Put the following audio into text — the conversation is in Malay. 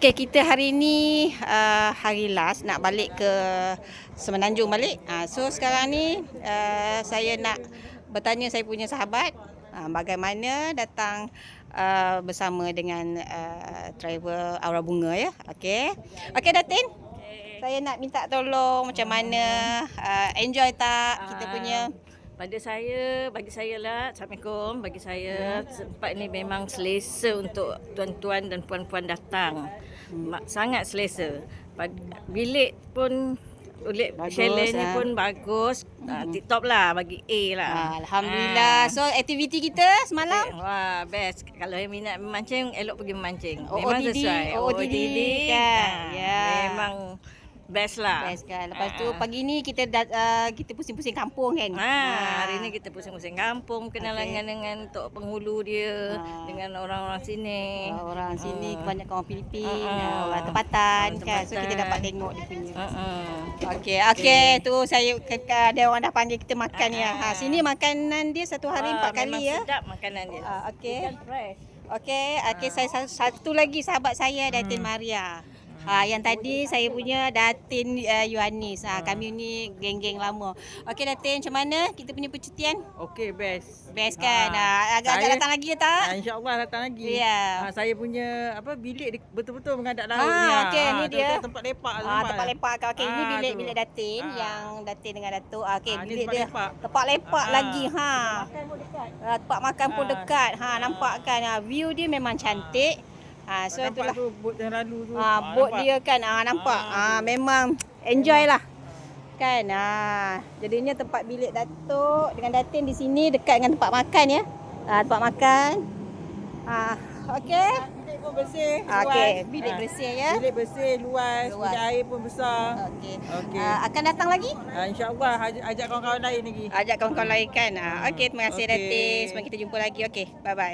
Okey, kita hari ni hari last nak balik ke Semenanjung balik. So sekarang ni saya nak bertanya saya punya sahabat bagaimana datang bersama dengan travel Aura Bunga ya. Okey. Okey Datin. Saya nak minta tolong macam mana enjoy tak kita punya Bagi saya lah, Assalamualaikum. Bagi saya tempat ni memang selesa untuk tuan-tuan dan puan-puan datang. Sangat selesa. Bilik pun chalet ni pun bagus. Tip-top lah, bagi A lah. Alhamdulillah. So aktiviti kita semalam Wah, best. Kalau yang minat memancing, elok pergi memancing. OOTD Memang sesuai. OOTD kan. Ya. Memang best lah. Best kan. Lepas tu pagi ni kita kita pusing-pusing kampung kan. Hari ni kita pusing-pusing kampung, kenalan dengan tok penghulu dia, dengan orang-orang sini. Orang sini kebanyakan orang Filipin, orang tempatan kan. So kita dapat tengok dia punya. Okey, tu saya ada orang dah panggil kita makan ya. Sini makanan dia satu hari 4 kali ya. Sedap makanan dia. Okey. Ikan fresh. Okey, saya satu lagi sahabat saya Datin Maria. Yang tadi saya punya Datin Yuanis. Kami ni geng-geng lama. Okey Datin, macam mana kita punya percutian? Okey, best. Best kan? Agak-agak datang lagi ya tak? InsyaAllah datang lagi. Ya. Saya punya bilik betul-betul menghadap laut ni. Okey, ni dia. Tempat lepak. Tempat lepak. Okey, ini bilik Datin yang Datin dengan Datuk. Okey, bilik dia. Tempat lepak lagi Makan pun dekat. tempat makan pun dekat. Nampak kan view dia memang cantik. So itulah tu bot yang lalu tu. bot dia kan nampak. Memang enjoy lah. Kan jadinya tempat bilik Datuk dengan Datin di sini dekat dengan tempat makan ya. Tempat makan. Okey. Bilik pun bersih, Okey, luas. bilik bersih ya. Bilik bersih, luas. Bilik air pun besar. Okey. Okey. Akan datang lagi? InsyaAllah ajak kawan-kawan lain lagi. Ajak kawan-kawan lain kan. Okey, terima kasih Okey. Datin. Sampai kita jumpa lagi. Okey, bye-bye.